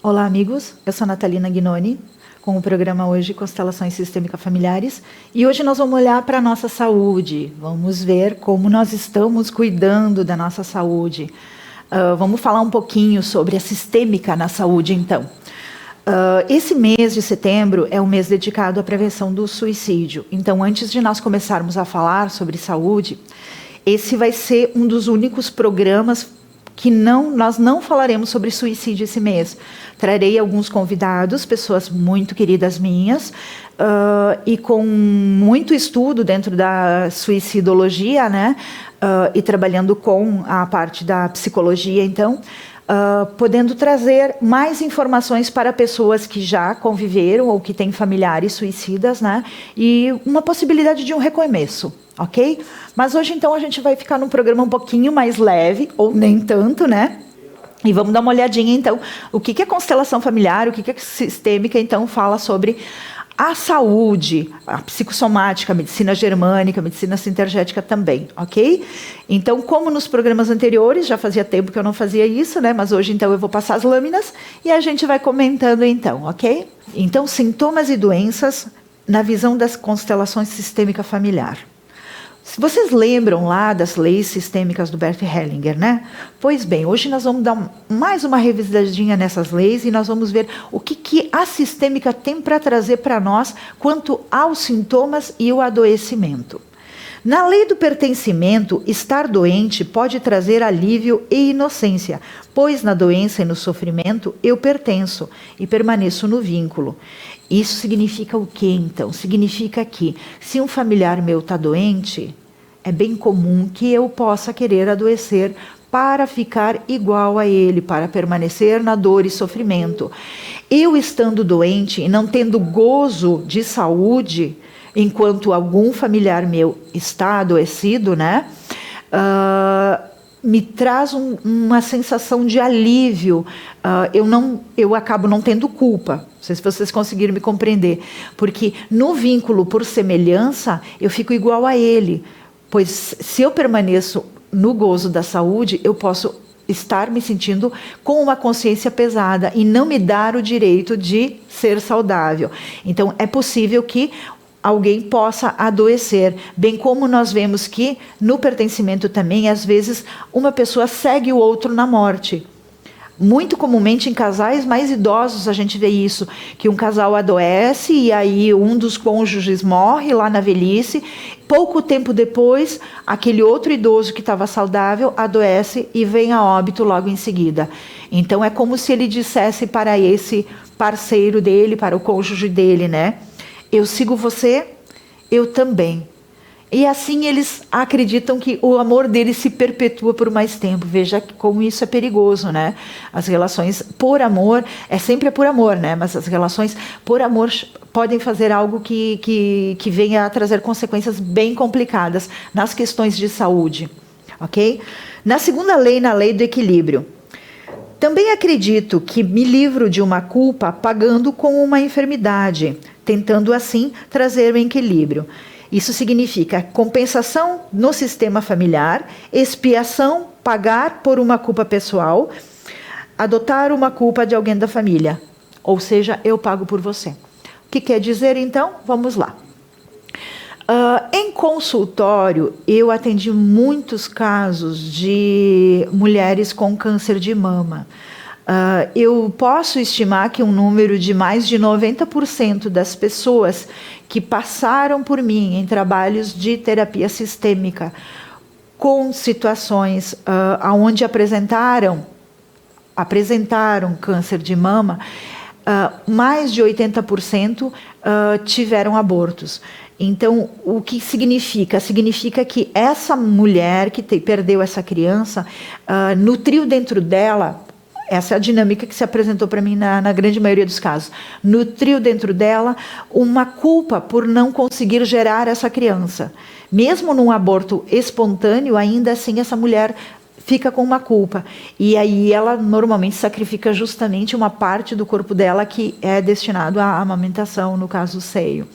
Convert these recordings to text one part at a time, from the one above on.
Olá, amigos. Eu sou a Natalina Gnoni, com o programa hoje Constelações Sistêmicas Familiares. E hoje nós vamos olhar para a nossa saúde. Vamos ver como nós estamos cuidando da nossa saúde. Vamos falar um pouquinho sobre a sistêmica na saúde, então. Esse mês de setembro é um mês dedicado à prevenção do suicídio. Então, antes de nós começarmos a falar sobre saúde, esse vai ser um dos únicos programas que nós não falaremos sobre suicídio esse mês. Trarei alguns convidados, pessoas muito queridas minhas, e com muito estudo dentro da suicidologia, né? E trabalhando com a parte da psicologia, então, podendo trazer mais informações para pessoas que já conviveram ou que têm familiares suicidas, né? E uma possibilidade de um recomeço. Ok? Mas hoje, então, a gente vai ficar num programa um pouquinho mais leve, ou nem tanto, né? E vamos dar uma olhadinha, então, o que é constelação familiar, o que é sistêmica, então, fala sobre a saúde, a psicossomática, a medicina germânica, a medicina sintergética também, ok? Então, como nos programas anteriores, já fazia tempo que eu não fazia isso, né? Mas hoje, então, eu vou passar as lâminas e a gente vai comentando, então, ok? Então, sintomas e doenças na visão das constelações sistêmica familiar. Se vocês lembram lá das leis sistêmicas do Bert Hellinger, né? Pois bem, hoje nós vamos dar mais uma revisadinha nessas leis e nós vamos ver o que a sistêmica tem para trazer para nós quanto aos sintomas e o adoecimento. Na lei do pertencimento, estar doente pode trazer alívio e inocência, pois na doença e no sofrimento eu pertenço e permaneço no vínculo. Isso significa o quê, então? Significa que, se um familiar meu está doente, é bem comum que eu possa querer adoecer para ficar igual a ele, para permanecer na dor e sofrimento. Eu estando doente e não tendo gozo de saúde, enquanto algum familiar meu está adoecido, né? Me traz uma sensação de alívio. Eu acabo não tendo culpa. Não sei se vocês conseguiram me compreender. Porque no vínculo por semelhança, eu fico igual a ele. Pois se eu permaneço no gozo da saúde, eu posso estar me sentindo com uma consciência pesada e não me dar o direito de ser saudável. Então, é possível que alguém possa adoecer, bem como nós vemos que no pertencimento também, às vezes, uma pessoa segue o outro na morte. Muito comumente em casais mais idosos a gente vê isso, que um casal adoece e aí um dos cônjuges morre lá na velhice, pouco tempo depois, aquele outro idoso que estava saudável adoece e vem a óbito logo em seguida. Então é como se ele dissesse para esse parceiro dele, para o cônjuge dele, né? Eu sigo você, eu também. E assim eles acreditam que o amor deles se perpetua por mais tempo. Veja como isso é perigoso, né? As relações por amor, é sempre por amor, né? Mas as relações por amor podem fazer algo que venha a trazer consequências bem complicadas nas questões de saúde, ok? Na segunda lei, na lei do equilíbrio. Também acredito que me livro de uma culpa pagando com uma enfermidade, tentando assim trazer o equilíbrio. Isso significa compensação no sistema familiar, expiação, pagar por uma culpa pessoal, adotar uma culpa de alguém da família. Ou seja, eu pago por você. O que quer dizer, então? Vamos lá. Em consultório, eu atendi muitos casos de mulheres com câncer de mama. Eu posso estimar que um número de mais de 90% das pessoas que passaram por mim em trabalhos de terapia sistêmica com situações onde apresentaram câncer de mama, mais de 80% tiveram abortos. Então, o que significa? Significa que essa mulher que perdeu essa criança, nutriu dentro dela. Essa é a dinâmica que se apresentou para mim na grande maioria dos casos. Nutriu dentro dela uma culpa por não conseguir gerar essa criança. Mesmo num aborto espontâneo, ainda assim essa mulher fica com uma culpa. E aí ela normalmente sacrifica justamente uma parte do corpo dela que é destinado à amamentação, no caso o seio.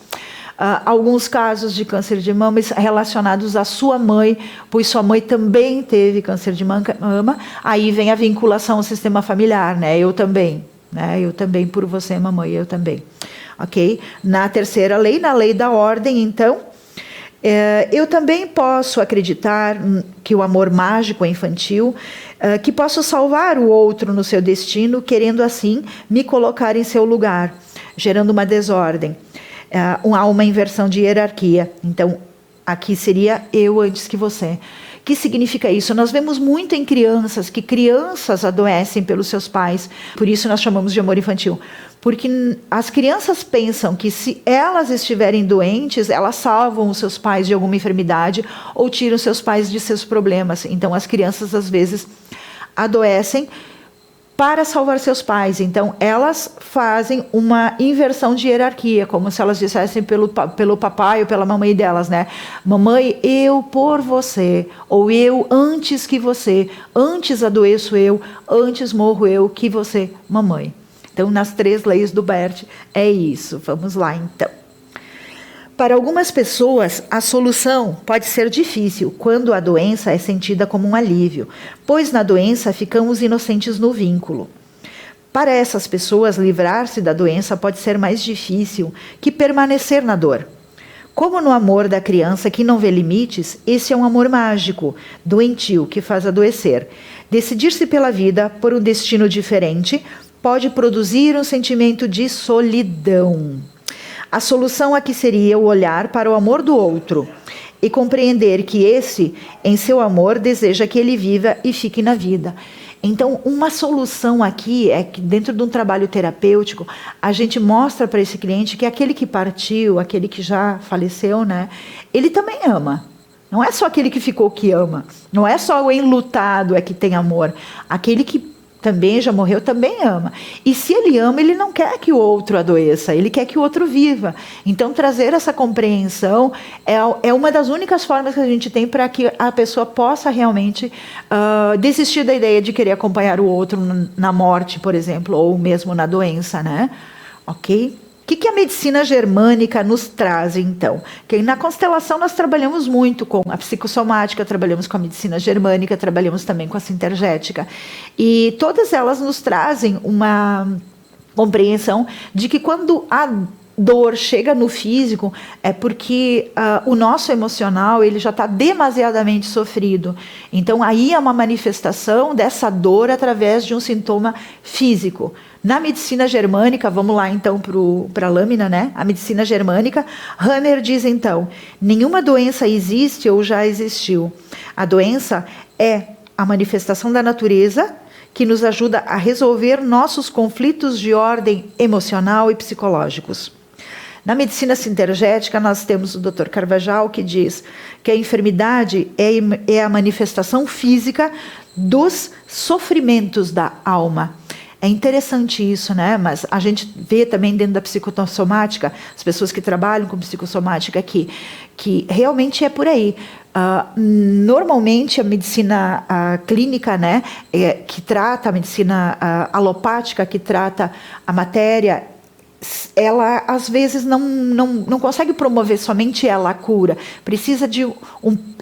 Alguns casos de câncer de mama relacionados à sua mãe, pois sua mãe também teve câncer de mama, aí vem a vinculação ao sistema familiar, né? Eu também, né? Eu também por você, mamãe, eu também. Ok? Na terceira lei, na lei da ordem, então, eu também posso acreditar que o amor mágico é infantil, que posso salvar o outro no seu destino, querendo assim me colocar em seu lugar, gerando uma desordem. Há uma inversão de hierarquia. Então, aqui seria eu antes que você. O que significa isso? Nós vemos muito em crianças, que crianças adoecem pelos seus pais, por isso nós chamamos de amor infantil. Porque as crianças pensam que se elas estiverem doentes, elas salvam os seus pais de alguma enfermidade ou tiram seus pais de seus problemas. Então as crianças às vezes adoecem para salvar seus pais. Então, elas fazem uma inversão de hierarquia, como se elas dissessem pelo papai ou pela mamãe delas, né? Mamãe, eu por você, ou eu antes que você, antes adoeço eu, antes morro eu que você, mamãe. Então, nas 3 leis do Bert, é isso. Vamos lá, então. Para algumas pessoas, a solução pode ser difícil quando a doença é sentida como um alívio, pois na doença ficamos inocentes no vínculo. Para essas pessoas, livrar-se da doença pode ser mais difícil que permanecer na dor. Como no amor da criança que não vê limites, esse é um amor mágico, doentio, que faz adoecer. Decidir-se pela vida por um destino diferente pode produzir um sentimento de solidão. A solução aqui seria o olhar para o amor do outro e compreender que esse, em seu amor, deseja que ele viva e fique na vida. Então, uma solução aqui é que dentro de um trabalho terapêutico, a gente mostra para esse cliente que aquele que partiu, aquele que já faleceu, né, ele também ama. Não é só aquele que ficou que ama. Não é só o enlutado é que tem amor. Aquele que também já morreu, também ama. E se ele ama, ele não quer que o outro adoeça, ele quer que o outro viva. Então, trazer essa compreensão é uma das únicas formas que a gente tem para que a pessoa possa realmente desistir da ideia de querer acompanhar o outro na morte, por exemplo, ou mesmo na doença, né? Ok? O que a medicina germânica nos traz, então? Que na constelação nós trabalhamos muito com a psicossomática, trabalhamos com a medicina germânica, trabalhamos também com a sintergética. E todas elas nos trazem uma compreensão de que quando a dor chega no físico é porque o nosso emocional ele já está demasiadamente sofrido. Então aí é uma manifestação dessa dor através de um sintoma físico. Na medicina germânica, vamos lá então para a lâmina, né? A medicina germânica, Hammer diz então, nenhuma doença existe ou já existiu. A doença é a manifestação da natureza que nos ajuda a resolver nossos conflitos de ordem emocional e psicológicos. Na sintergética, nós temos o Dr. Carvajal, que diz que a enfermidade é a manifestação física dos sofrimentos da alma. É interessante isso, né? Mas a gente vê também dentro da psicossomática, as pessoas que trabalham com psicossomática aqui, que realmente é por aí. Normalmente a medicina clínica, né, que trata a medicina alopática, que trata a matéria, ela às vezes não consegue promover somente ela a cura, precisa de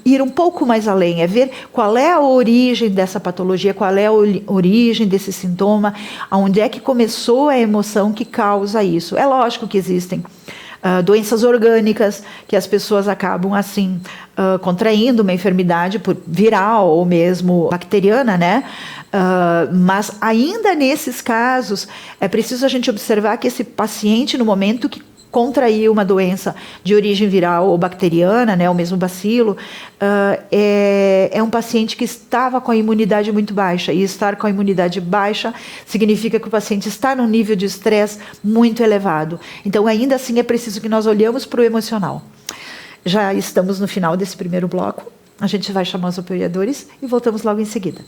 ir um pouco mais além, é ver qual é a origem dessa patologia, qual é a origem desse sintoma, onde é que começou a emoção que causa isso. É lógico que existem doenças orgânicas, que as pessoas acabam assim contraindo uma enfermidade por viral ou mesmo bacteriana, né? Mas ainda nesses casos é preciso a gente observar que esse paciente, no momento que contraiu uma doença de origem viral ou bacteriana, né, o mesmo bacilo, é um paciente que estava com a imunidade muito baixa, e estar com a imunidade baixa significa que o paciente está num nível de estresse muito elevado. Então, ainda assim, é preciso que nós olhemos para o emocional. Já estamos no final desse primeiro bloco, a gente vai chamar os apoiadores e voltamos logo em seguida.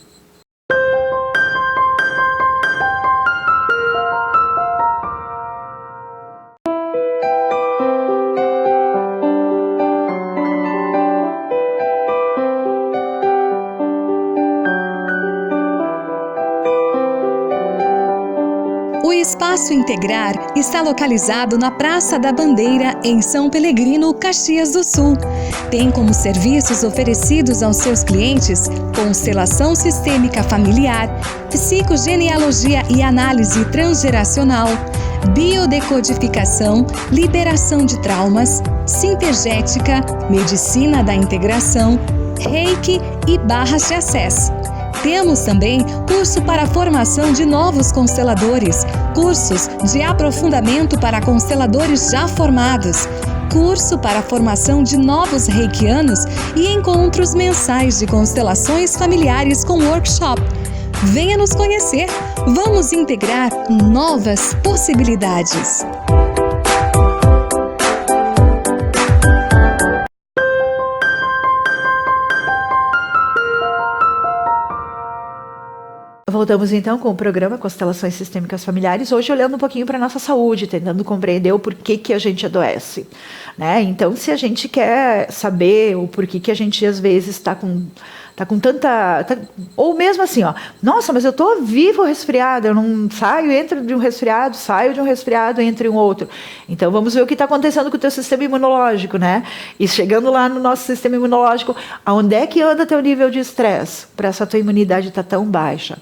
O Espaço Integrar está localizado na Praça da Bandeira, em São Pelegrino, Caxias do Sul. Tem como serviços oferecidos aos seus clientes constelação sistêmica familiar, psicogenealogia e análise transgeracional, biodecodificação, liberação de traumas, simpegética, medicina da integração, reiki e barras de acesso. Temos também curso para a formação de novos consteladores, cursos de aprofundamento para consteladores já formados, curso para a formação de novos reikianos e encontros mensais de constelações familiares com workshop. Venha nos conhecer, vamos integrar novas possibilidades. Voltamos então com o programa Constelações Sistêmicas Familiares, hoje olhando um pouquinho para a nossa saúde, tentando compreender o porquê que a gente adoece, né? Então, se a gente quer saber o porquê que a gente às vezes está com tanta... ou mesmo assim, ó, nossa, mas eu estou vivo resfriado, eu não saio, entro de um resfriado, saio de um resfriado, entre um outro. Então, vamos ver o que está acontecendo com o teu sistema imunológico, né? E chegando lá no nosso sistema imunológico, aonde é que anda teu nível de estresse para essa tua imunidade estar tão baixa?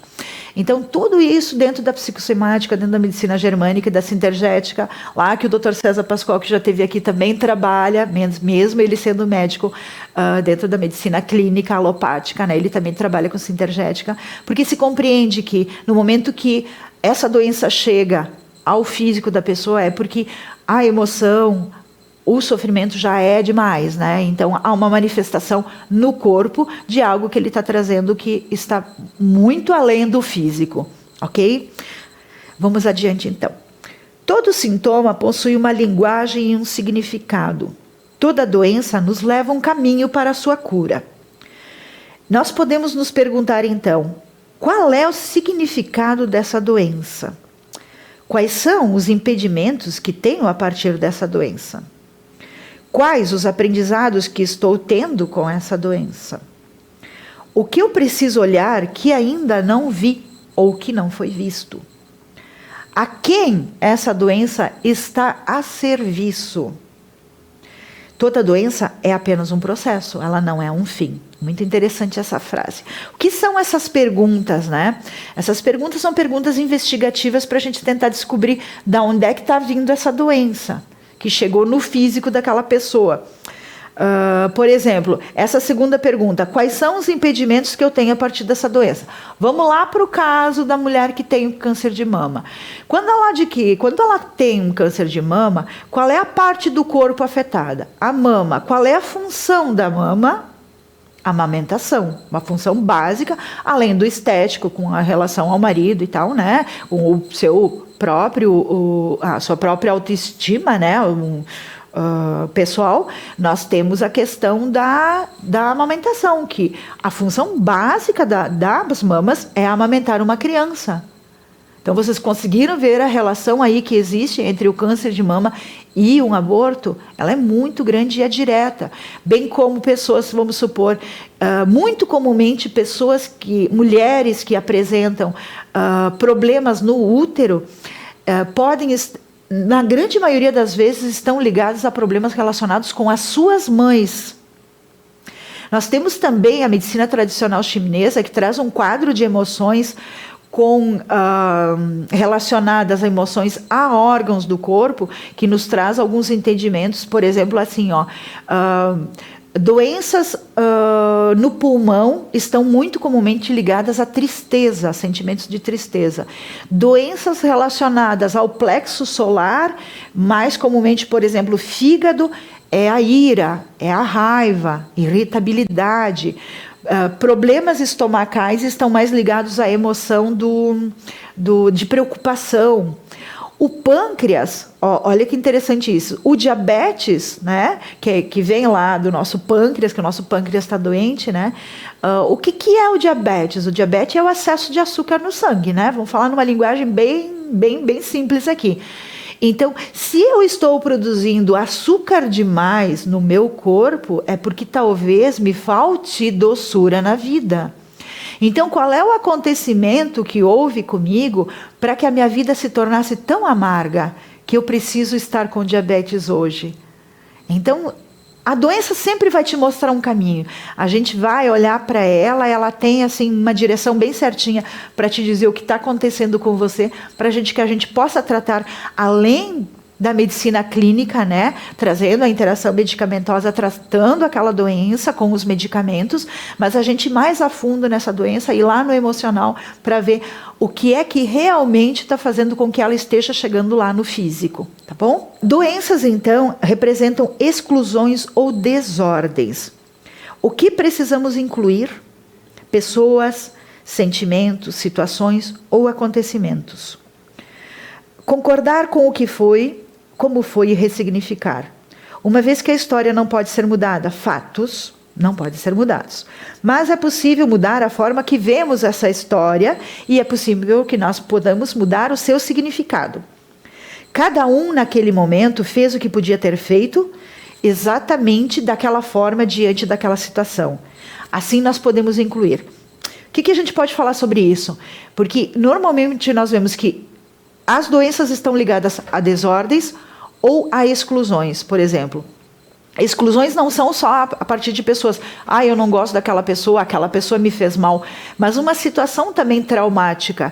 Então, tudo isso dentro da psicossomática, dentro da medicina germânica e da sintergética, lá que o Dr. César Pascoal, que já esteve aqui, também trabalha, mesmo ele sendo médico, dentro da medicina clínica alopática, né, ele também trabalha com sintergética, porque se compreende que no momento que essa doença chega ao físico da pessoa, é porque a emoção, o sofrimento já é demais, né? Então, há uma manifestação no corpo de algo que ele está trazendo que está muito além do físico, ok? Vamos adiante, então. Todo sintoma possui uma linguagem e um significado. Toda doença nos leva um caminho para a sua cura. Nós podemos nos perguntar, então, qual é o significado dessa doença? Quais são os impedimentos que tenho a partir dessa doença? Quais os aprendizados que estou tendo com essa doença? O que eu preciso olhar que ainda não vi ou que não foi visto? A quem essa doença está a serviço? Toda doença é apenas um processo, ela não é um fim. Muito interessante essa frase. O que são essas perguntas, né? Essas perguntas são perguntas investigativas para a gente tentar descobrir de onde é que está vindo essa doença que chegou no físico daquela pessoa. Por exemplo, essa segunda pergunta, quais são os impedimentos que eu tenho a partir dessa doença? Vamos lá para o caso da mulher que tem um câncer de mama. Quando ela tem um câncer de mama, qual é a parte do corpo afetada? A mama. Qual é a função da mama? Amamentação, uma função básica, além do estético, com a relação ao marido e tal, né? O seu próprio, a sua própria autoestima, né? Pessoal, nós temos a questão da amamentação, que a função básica das mamas é amamentar uma criança. Então, vocês conseguiram ver a relação aí que existe entre o câncer de mama e um aborto? Ela é muito grande e é direta. Bem como pessoas, vamos supor, muito comumente mulheres que apresentam problemas no útero, podem, na grande maioria das vezes, estão ligadas a problemas relacionados com as suas mães. Nós temos também a medicina tradicional chinesa, que traz um quadro de emoções relacionadas a emoções a órgãos do corpo, que nos traz alguns entendimentos, por exemplo, assim, doenças no pulmão estão muito comumente ligadas à tristeza, a sentimentos de tristeza. Doenças relacionadas ao plexo solar, mais comumente, por exemplo, fígado, é a ira, é a raiva, irritabilidade. Problemas estomacais estão mais ligados à emoção de preocupação. O pâncreas, olha que interessante isso, o diabetes, né, que vem lá do nosso pâncreas, que o nosso pâncreas está doente, né? O que é o diabetes? O diabetes é o excesso de açúcar no sangue, né? Vamos falar numa linguagem bem simples aqui. Então, se eu estou produzindo açúcar demais no meu corpo, é porque talvez me falte doçura na vida. Então, qual é o acontecimento que houve comigo para que a minha vida se tornasse tão amarga que eu preciso estar com diabetes hoje? Então, a doença sempre vai te mostrar um caminho. A gente vai olhar para ela, ela tem assim uma direção bem certinha para te dizer o que está acontecendo com você, para que a gente possa tratar além da medicina clínica, né, trazendo a interação medicamentosa, tratando aquela doença com os medicamentos, mas a gente ir mais a fundo nessa doença, ir lá no emocional para ver o que é que realmente está fazendo com que ela esteja chegando lá no físico, tá bom? Doenças, então, representam exclusões ou desordens. O que precisamos incluir? Pessoas, sentimentos, situações ou acontecimentos. Concordar com o que foi, como foi e ressignificar. Uma vez que a história não pode ser mudada, fatos não podem ser mudados. Mas é possível mudar a forma que vemos essa história e é possível que nós podamos mudar o seu significado. Cada um naquele momento fez o que podia ter feito exatamente daquela forma diante daquela situação. Assim nós podemos incluir. O que a gente pode falar sobre isso? Porque normalmente nós vemos que as doenças estão ligadas a desordens ou a exclusões, por exemplo. Exclusões não são só a partir de pessoas. Eu não gosto daquela pessoa, aquela pessoa me fez mal. Mas uma situação também traumática.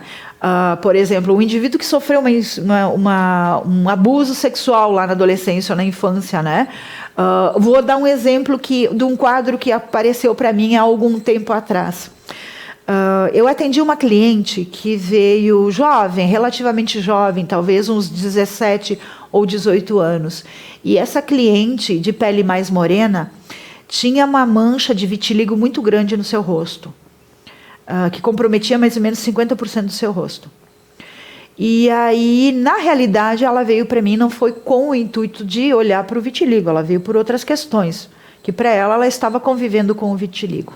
Por exemplo, um indivíduo que sofreu um abuso sexual lá na adolescência ou na infância, né? Vou dar um exemplo de um quadro que apareceu para mim há algum tempo atrás. Eu atendi uma cliente que veio jovem, relativamente jovem, talvez uns 17 ou 18 anos. E essa cliente, de pele mais morena, tinha uma mancha de vitiligo muito grande no seu rosto, que comprometia mais ou menos 50% do seu rosto. E aí, na realidade, ela veio para mim, não foi com o intuito de olhar para o vitiligo, ela veio por outras questões, que para ela estava convivendo com o vitiligo.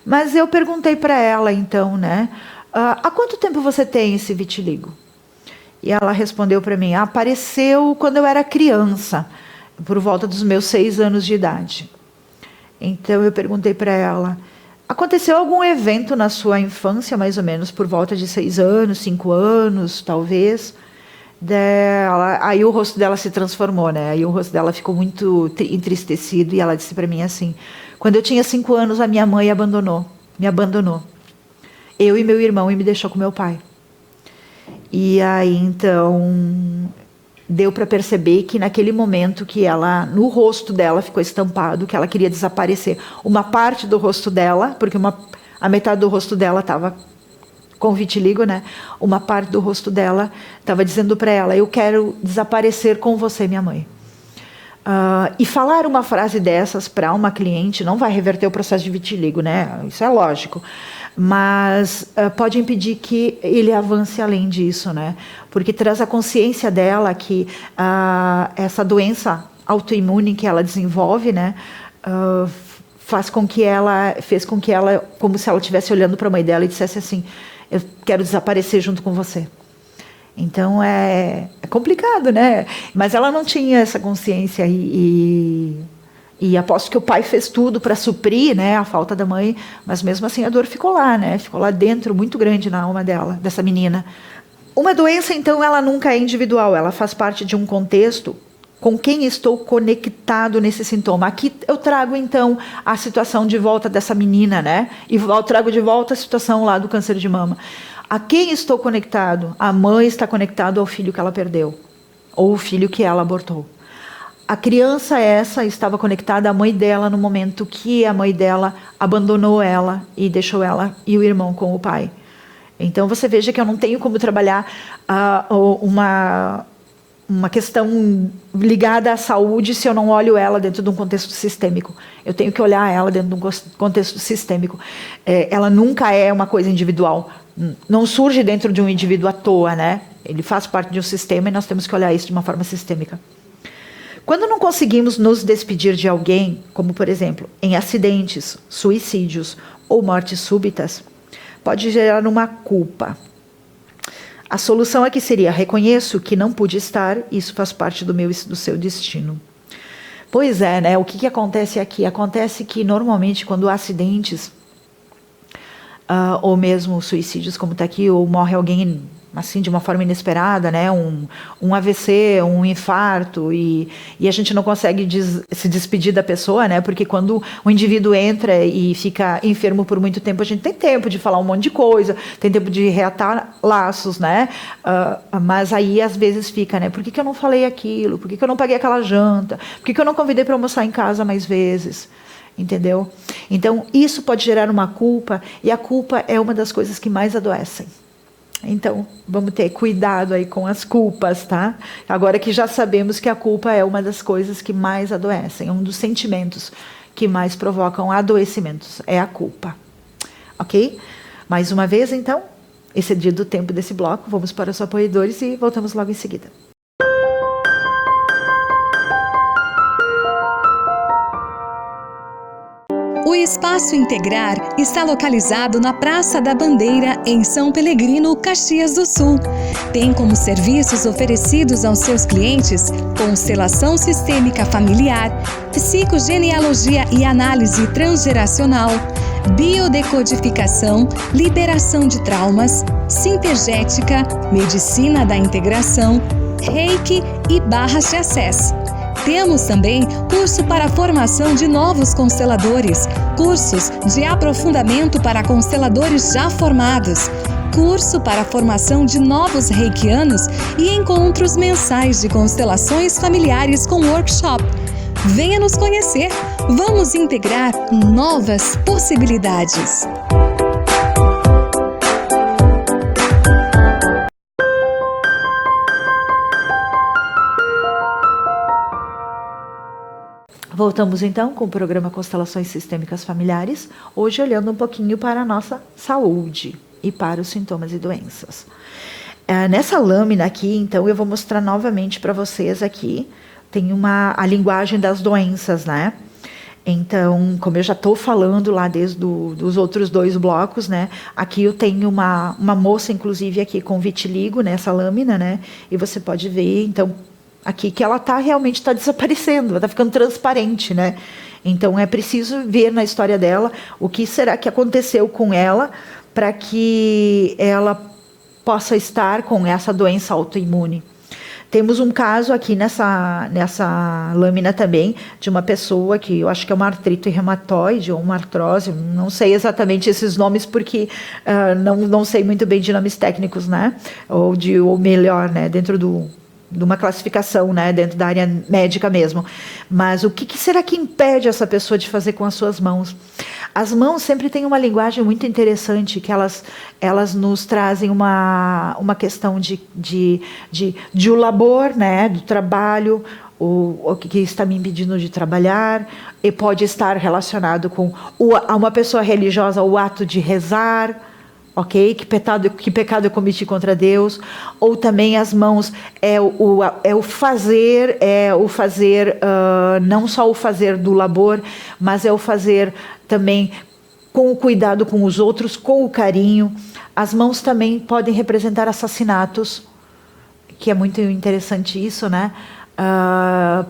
Mas eu perguntei para ela, então, né? Há quanto tempo você tem esse vitiligo? E ela respondeu para mim, apareceu quando eu era criança, por volta dos meus 6 anos de idade. Então eu perguntei para ela, aconteceu algum evento na sua infância, mais ou menos por volta de 6 anos, 5 anos, talvez? Aí o rosto dela se transformou, né? Aí o rosto dela ficou muito entristecido e ela disse para mim assim, quando eu tinha 5 anos, a minha mãe me abandonou. Eu e meu irmão, e me deixou com meu pai. E aí, então, deu para perceber que naquele momento que no rosto dela ficou estampado, que ela queria desaparecer. Uma parte do rosto dela, porque a metade do rosto dela estava com vitiligo, né? Uma parte do rosto dela estava dizendo para ela, eu quero desaparecer com você, minha mãe. E falar uma frase dessas para uma cliente não vai reverter o processo de vitiligo, né? Isso é lógico. Mas pode impedir que ele avance além disso, né? Porque traz a consciência dela que essa doença autoimune que ela desenvolve, né? Fez com que ela, como se ela estivesse olhando para a mãe dela e dissesse assim, eu quero desaparecer junto com você. Então é complicado, né? Mas ela não tinha essa consciência e aposto que o pai fez tudo para suprir, né, a falta da mãe, mas mesmo assim a dor ficou lá, né? Ficou lá dentro, muito grande na alma dela, dessa menina. Uma doença, então, ela nunca é individual, ela faz parte de um contexto com quem estou conectado nesse sintoma. Aqui eu trago, então, a situação de volta dessa menina, né? E trago de volta a situação lá do câncer de mama. A quem estou conectado? A mãe está conectada ao filho que ela perdeu, ou o filho que ela abortou. A criança essa estava conectada à mãe dela no momento que a mãe dela abandonou ela e deixou ela e o irmão com o pai. Então você veja que eu não tenho como trabalhar uma questão ligada à saúde se eu não olho ela dentro de um contexto sistêmico. Eu tenho que olhar ela dentro de um contexto sistêmico. Ela nunca é uma coisa individual. Não surge dentro de um indivíduo à toa, né? Ele faz parte de um sistema e nós temos que olhar isso de uma forma sistêmica. Quando não conseguimos nos despedir de alguém, como por exemplo, em acidentes, suicídios ou mortes súbitas, pode gerar uma culpa. A solução aqui seria, reconheço que não pude estar, isso faz parte do meu e do seu destino. Pois é, né? O que acontece aqui? Acontece que normalmente quando há acidentes, ou mesmo suicídios, como está aqui, ou morre alguém assim de uma forma inesperada, né? Um AVC, um infarto, e a gente não consegue se despedir da pessoa, né? Porque quando o indivíduo entra e fica enfermo por muito tempo, a gente tem tempo de falar um monte de coisa, tem tempo de reatar laços, né? Mas aí às vezes fica, né? Por que eu não falei aquilo? Por que eu não paguei aquela janta? Por que eu não convidei para almoçar em casa mais vezes? Entendeu? Então isso pode gerar uma culpa, e a culpa é uma das coisas que mais adoecem. Então, vamos ter cuidado aí com as culpas, tá? Agora que já sabemos que a culpa é uma das coisas que mais adoecem, é um dos sentimentos que mais provocam adoecimentos, é a culpa. Ok? Mais uma vez, então, excedido o tempo desse bloco, vamos para os apoiadores e voltamos logo em seguida. O Espaço Integrar está localizado na Praça da Bandeira, em São Pelegrino, Caxias do Sul. Tem como serviços oferecidos aos seus clientes constelação sistêmica familiar, psicogenealogia e análise transgeracional, biodecodificação, liberação de traumas, sintergética, medicina da integração, reiki e barras de acesso. Temos também curso para a formação de novos consteladores, cursos de aprofundamento para consteladores já formados, curso para a formação de novos reikianos e encontros mensais de constelações familiares com workshop. Venha nos conhecer, vamos integrar novas possibilidades. Voltamos então com o programa Constelações Sistêmicas Familiares, hoje olhando um pouquinho para a nossa saúde e para os sintomas e doenças. Nessa lâmina aqui, então, eu vou mostrar novamente para vocês aqui, tem a linguagem das doenças, né? Então, como eu já estou falando lá desde os outros 2 blocos, né? Aqui eu tenho uma moça, inclusive, aqui com vitiligo nessa lâmina, né? E você pode ver, então, aqui que ela realmente está desaparecendo, ela está ficando transparente, né? Então é preciso ver na história dela o que será que aconteceu com ela para que ela possa estar com essa doença autoimune. Temos um caso aqui nessa lâmina também de uma pessoa que eu acho que é uma artrite reumatoide ou uma artrose, não sei exatamente esses nomes porque não sei muito bem de nomes técnicos, né? Ou melhor, né? Dentro de uma classificação, né, dentro da área médica mesmo. Mas o que será que impede essa pessoa de fazer com as suas mãos? As mãos sempre têm uma linguagem muito interessante, que elas nos trazem uma questão de o labor, né, do trabalho, o que está me impedindo de trabalhar, e pode estar relacionado com a uma pessoa religiosa, o ato de rezar, ok? Que pecado eu cometi contra Deus? Ou também as mãos é o fazer, não só o fazer do labor, mas é o fazer também com o cuidado com os outros, com o carinho. As mãos também podem representar assassinatos, que é muito interessante isso, né?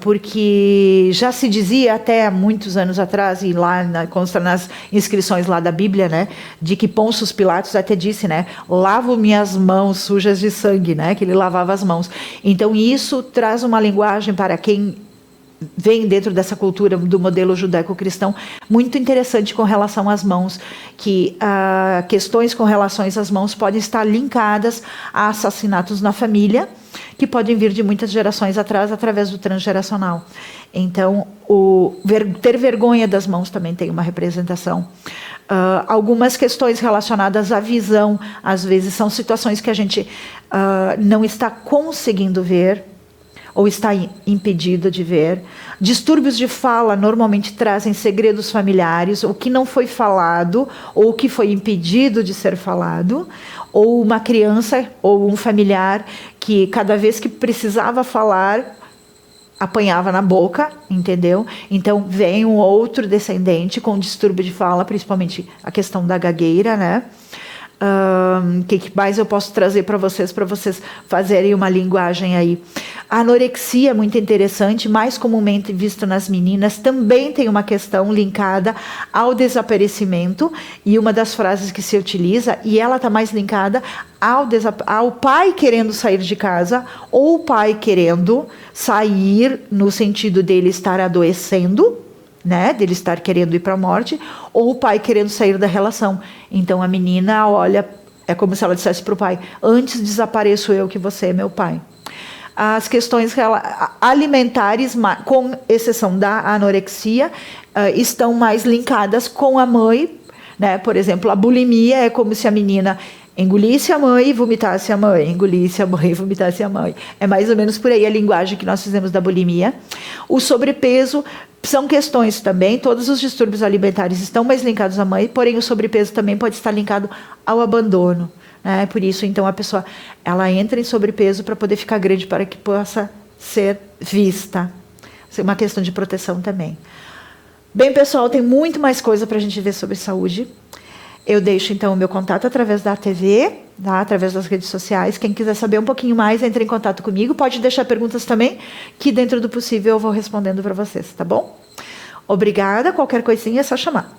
Porque já se dizia até há muitos anos atrás, e lá consta nas inscrições lá da Bíblia, né, de que Pôncio Pilatos até disse, né, lavo minhas mãos sujas de sangue, né, que ele lavava as mãos. Então isso traz uma linguagem para quem vem dentro dessa cultura do modelo judaico-cristão muito interessante com relação às mãos, que questões com relação às mãos podem estar linkadas a assassinatos na família, que podem vir de muitas gerações atrás, através do transgeracional. Então, ter vergonha das mãos também tem uma representação. Algumas questões relacionadas à visão, às vezes são situações que a gente não está conseguindo ver, ou está impedido de ver. Distúrbios de fala normalmente trazem segredos familiares, o que não foi falado, ou o que foi impedido de ser falado, ou uma criança ou um familiar que cada vez que precisava falar, apanhava na boca, entendeu? Então vem um outro descendente com distúrbio de fala, principalmente a questão da gagueira, né? que mais eu posso trazer para vocês fazerem uma linguagem aí? A anorexia é muito interessante, mais comumente vista nas meninas, também tem uma questão linkada ao desaparecimento, e uma das frases que se utiliza, e ela está mais linkada ao pai querendo sair de casa, ou o pai querendo sair no sentido dele estar adoecendo, né, dele estar querendo ir para a morte, ou o pai querendo sair da relação. Então a menina olha, é como se ela dissesse para o pai: antes desapareço eu que você é meu pai. As questões alimentares, com exceção da anorexia, estão mais linkadas com a mãe, né? Por exemplo, a bulimia é como se a menina engolisse a mãe e vomitasse a mãe, engolisse a mãe e vomitasse a mãe. É mais ou menos por aí a linguagem que nós fizemos da bulimia. O sobrepeso são questões também, todos os distúrbios alimentares estão mais linkados à mãe, porém o sobrepeso também pode estar linkado ao abandono, né? Por isso, então, a pessoa ela entra em sobrepeso para poder ficar grande, para que possa ser vista. Isso é uma questão de proteção também. Bem, pessoal, tem muito mais coisa para a gente ver sobre saúde. Eu deixo, então, o meu contato através da TV, tá? Através das redes sociais. Quem quiser saber um pouquinho mais, entre em contato comigo. Pode deixar perguntas também, que dentro do possível eu vou respondendo para vocês, tá bom? Obrigada. Qualquer coisinha é só chamar.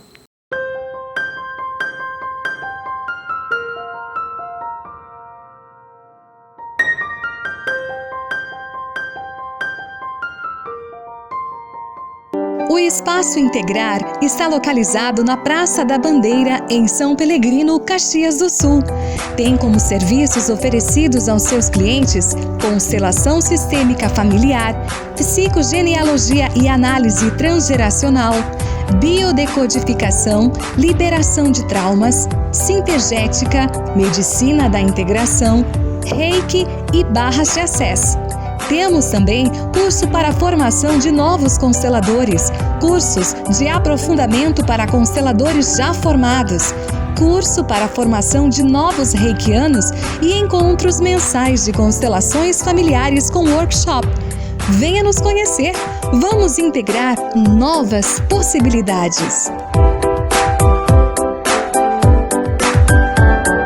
O Espaço Integrar está localizado na Praça da Bandeira, em São Pelegrino, Caxias do Sul. Tem como serviços oferecidos aos seus clientes constelação sistêmica familiar, psicogenealogia e análise transgeracional, biodecodificação, liberação de traumas, sintergética, medicina da integração, reiki e barras de acesso. Temos também curso para a formação de novos consteladores, cursos de aprofundamento para consteladores já formados, curso para a formação de novos reikianos e encontros mensais de constelações familiares com workshop. Venha nos conhecer, vamos integrar novas possibilidades.